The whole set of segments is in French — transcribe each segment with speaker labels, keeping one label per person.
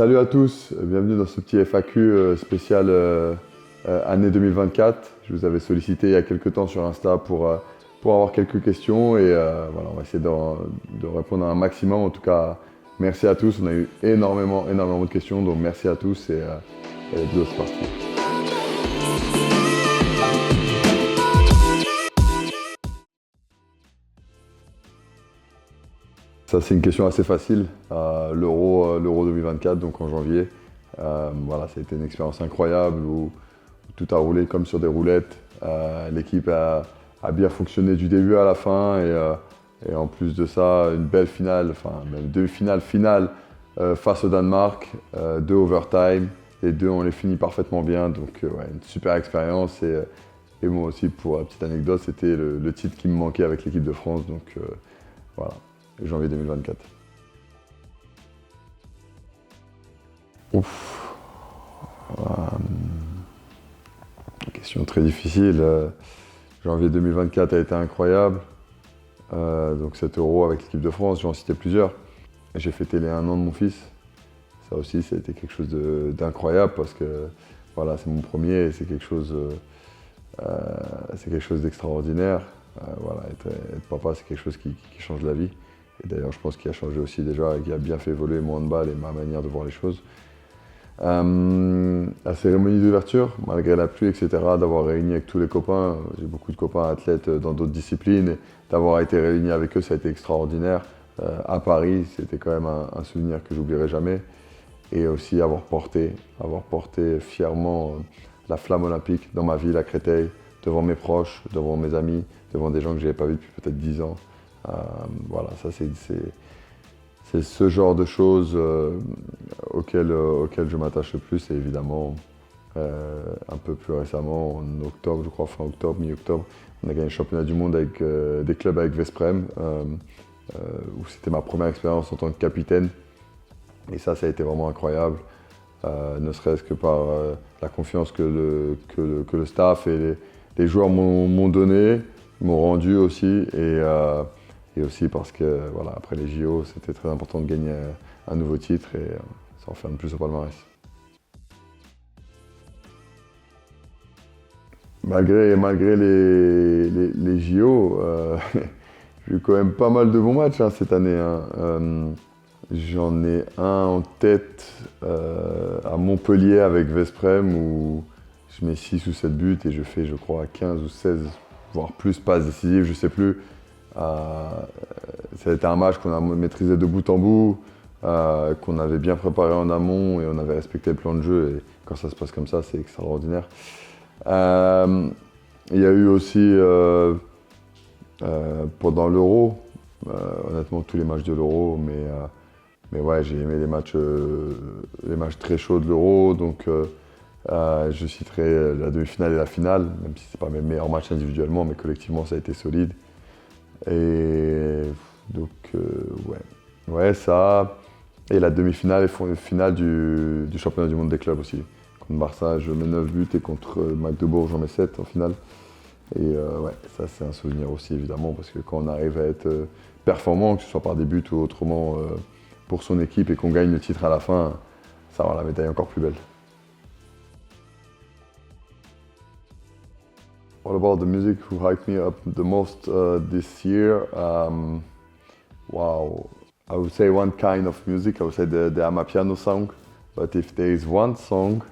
Speaker 1: Salut à tous, bienvenue dans ce petit FAQ spécial année 2024. Je vous avais sollicité il y a quelques temps sur Insta pour avoir quelques questions et voilà, on va essayer de répondre à un maximum. En tout cas, merci à tous. On a eu énormément de questions, donc merci à tous et let's go, c'est parti. Ça, c'est une question assez facile. L'Euro 2024, donc en janvier. Voilà, ça a été une expérience incroyable où tout a roulé comme sur des roulettes. L'équipe a bien fonctionné du début à la fin et en plus de ça, une belle finale, enfin même deux finales face au Danemark, 2 overtime. Les deux, on les finit parfaitement bien, donc ouais, une super expérience. Et moi aussi, pour la petite anecdote, c'était le titre qui me manquait avec l'équipe de France, donc voilà. Janvier 2024. Ouf. Question très difficile. Janvier 2024 a été incroyable. Donc cet Euro avec l'équipe de France, j'en citais plusieurs. J'ai fêté les 1 an de mon fils. Ça aussi, ça a été quelque chose d'incroyable parce que voilà, c'est mon premier et c'est quelque chose d'extraordinaire. Voilà, être papa, c'est quelque chose qui change la vie. Et d'ailleurs, je pense qu'il a changé aussi déjà et qui a bien fait évoluer mon handball et ma manière de voir les choses. La cérémonie d'ouverture, malgré la pluie, etc., d'avoir réuni avec tous les copains, j'ai beaucoup de copains athlètes dans d'autres disciplines, et d'avoir été réuni avec eux, ça a été extraordinaire. À Paris, c'était quand même un souvenir que j'oublierai jamais. Et aussi avoir porté fièrement la flamme olympique dans ma ville à Créteil, devant mes proches, devant mes amis, devant des gens que je n'avais pas vus depuis peut-être 10 ans. Voilà, ça c'est ce genre de choses auxquelles je m'attache le plus. Et évidemment, un peu plus récemment, en octobre, je crois, fin octobre, mi-octobre, on a gagné le championnat du monde avec des clubs avec Vesprem, où c'était ma première expérience en tant que capitaine. Et ça a été vraiment incroyable, ne serait-ce que par la confiance que le staff et les joueurs m'ont donné, m'ont rendu aussi. Et aussi parce que, voilà, après les JO, c'était très important de gagner un nouveau titre et ça en fait un de plus au palmarès. Malgré les JO, j'ai eu quand même pas mal de bons matchs cette année. J'en ai un en tête à Montpellier avec Vesprem où je mets 6 ou 7 buts et je fais, je crois, 15 ou 16, voire plus passes décisives, je sais plus. Ça a été un match qu'on a maîtrisé de bout en bout, qu'on avait bien préparé en amont et on avait respecté le plan de jeu. Et quand ça se passe comme ça, c'est extraordinaire. Il y a eu aussi, pendant l'Euro, honnêtement tous les matchs de l'Euro, mais ouais, j'ai aimé les matchs très chauds de l'Euro. Donc je citerai la demi-finale et la finale, même si ce n'est pas mes meilleurs matchs individuellement, mais collectivement ça a été solide. Et donc, ouais, ça. Et la demi-finale et finale du championnat du monde des clubs aussi. Contre Barça, je mets 9 buts et contre Magdebourg, j'en mets 7 en finale. Et ouais, ça c'est un souvenir aussi évidemment, parce que quand on arrive à être performant, que ce soit par des buts ou autrement pour son équipe et qu'on gagne le titre à la fin, ça rend la médaille encore plus belle. What about the music who hyped me up the most this year? Wow, I would say one kind of music. I would say the Amapiano song. But if there is one song,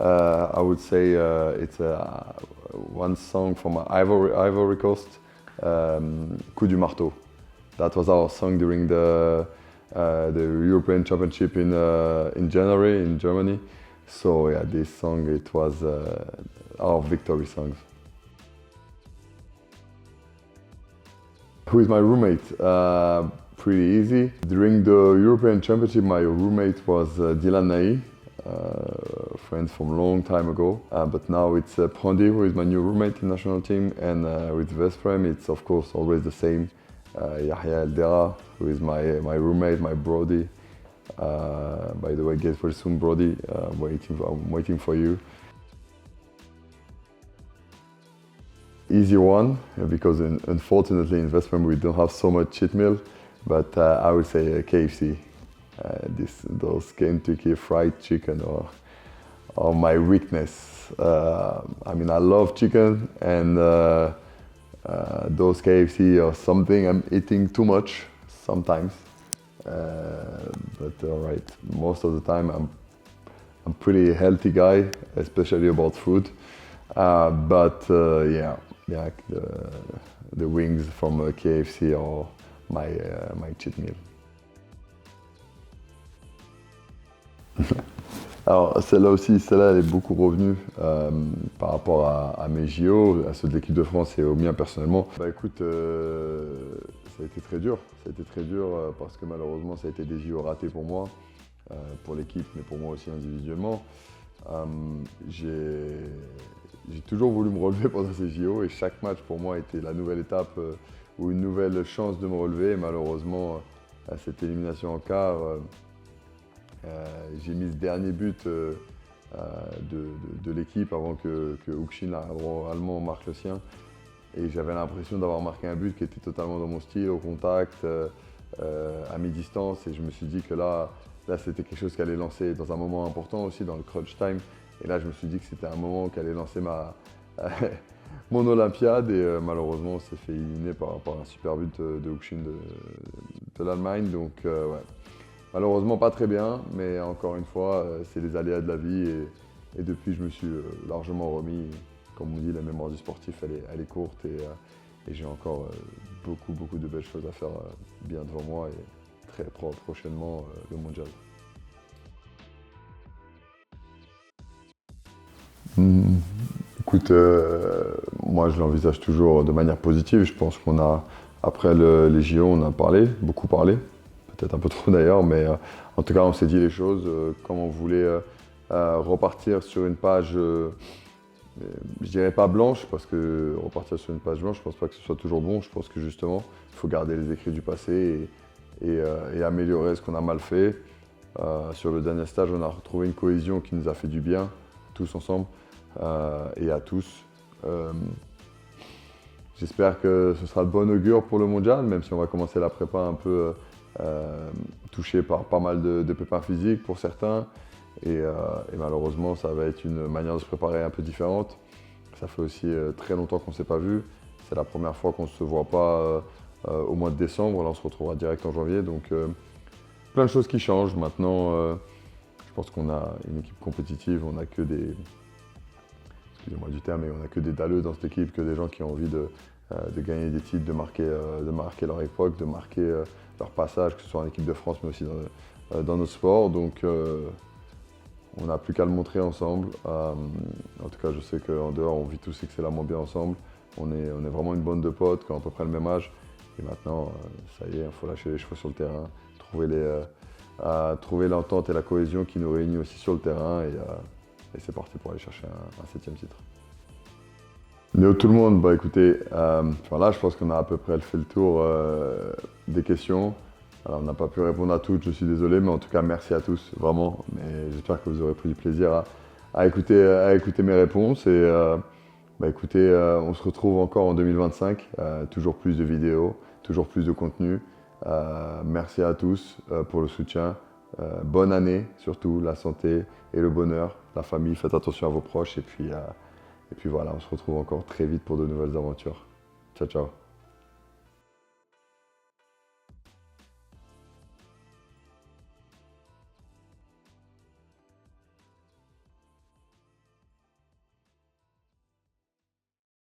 Speaker 1: I would say it's one song from Ivory Coast, Coup du Marteau. That was our song during the European Championship in January in Germany. So yeah, this song, it was our victory song. Who is my roommate? Pretty easy. During the European Championship, my roommate was Dylan Nai, friends from a long time ago. But now it's Prandi, who is my new roommate in the national team. And with Vesprem, it's of course always the same. Yahya Eldera, who is my roommate, my Brody. By the way, get well soon, Brody. I'm waiting for you. Easy one, because unfortunately in Vesprem we don't have so much cheat meal, but I would say KFC. those Kentucky Fried Chicken are my weakness. I mean, I love chicken, and those KFC are something I'm eating too much sometimes. But all right, most of the time I'm pretty healthy guy, especially about food. Yeah, the wings from KFC are my cheat meal. Alors celle-là aussi, celle-là elle est beaucoup revenue par rapport à mes JO, à ceux de l'équipe de France et aux miens personnellement. Bah écoute, ça a été très dur. Ça a été très dur parce que malheureusement ça a été des JO ratés pour moi, pour l'équipe, mais pour moi aussi individuellement. J'ai toujours voulu me relever pendant ces JO et chaque match pour moi était la nouvelle étape ou une nouvelle chance de me relever. Et malheureusement, à cette élimination en quart, j'ai mis ce dernier but de l'équipe avant que Huxin, allemand, marque le sien. Et j'avais l'impression d'avoir marqué un but qui était totalement dans mon style, au contact, à mi-distance. Et je me suis dit que là c'était quelque chose qui allait lancer dans un moment important aussi, dans le crunch time. Et là, je me suis dit que c'était un moment qui allait lancer mon Olympiade. Et malheureusement, on s'est fait éliminer par un super but de Huxin de l'Allemagne. Donc, ouais. Malheureusement, pas très bien, mais encore une fois, c'est les aléas de la vie. Et depuis, je me suis largement remis. Comme on dit, la mémoire du sportif, elle est courte. Et j'ai encore beaucoup de belles choses à faire bien devant moi. Et très prochainement, le mondial. Écoute, moi je l'envisage toujours de manière positive. Je pense qu'on a, après les JO, on a beaucoup parlé, peut-être un peu trop d'ailleurs, mais en tout cas on s'est dit les choses, comme on voulait repartir sur une page, je dirais pas blanche, parce que repartir sur une page blanche, je pense pas que ce soit toujours bon. Je pense que justement, il faut garder les écrits du passé et améliorer ce qu'on a mal fait. Sur le dernier stage, on a retrouvé une cohésion qui nous a fait du bien, tous ensemble. Et à tous. J'espère que ce sera le bon augure pour le mondial, même si on va commencer la prépa un peu touché par pas mal de pépins physiques pour certains. Et malheureusement, ça va être une manière de se préparer un peu différente. Ça fait aussi très longtemps qu'on ne s'est pas vu. C'est la première fois qu'on ne se voit pas au mois de décembre. Là, on se retrouvera direct en janvier. Donc, plein de choses qui changent. Maintenant, je pense qu'on a une équipe compétitive. On n'a que des... Excusez-moi du terme, mais on n'a que des dalleux dans cette équipe, que des gens qui ont envie de gagner des titres, de marquer leur époque, de marquer leur passage, que ce soit en équipe de France, mais aussi dans nos sports. Donc, on n'a plus qu'à le montrer ensemble. En tout cas, je sais qu'en dehors, on vit tous excellemment bien ensemble. On est vraiment une bande de potes qui ont à peu près le même âge. Et maintenant, ça y est, il faut lâcher les chevaux sur le terrain, trouver l'entente et la cohésion qui nous réunit aussi sur le terrain. Et c'est parti pour aller chercher un 7e titre. Néo tout le monde, bah écoutez, là je pense qu'on a à peu près fait le tour des questions. Alors on n'a pas pu répondre à toutes, je suis désolé, mais en tout cas merci à tous, vraiment. Mais j'espère que vous aurez pris du plaisir à écouter mes réponses. Et bah écoutez, on se retrouve encore en 2025, toujours plus de vidéos, toujours plus de contenu. Merci à tous pour le soutien. Bonne année, surtout la santé et le bonheur, la famille, faites attention à vos proches et puis voilà, on se retrouve encore très vite pour de nouvelles aventures. Ciao, ciao.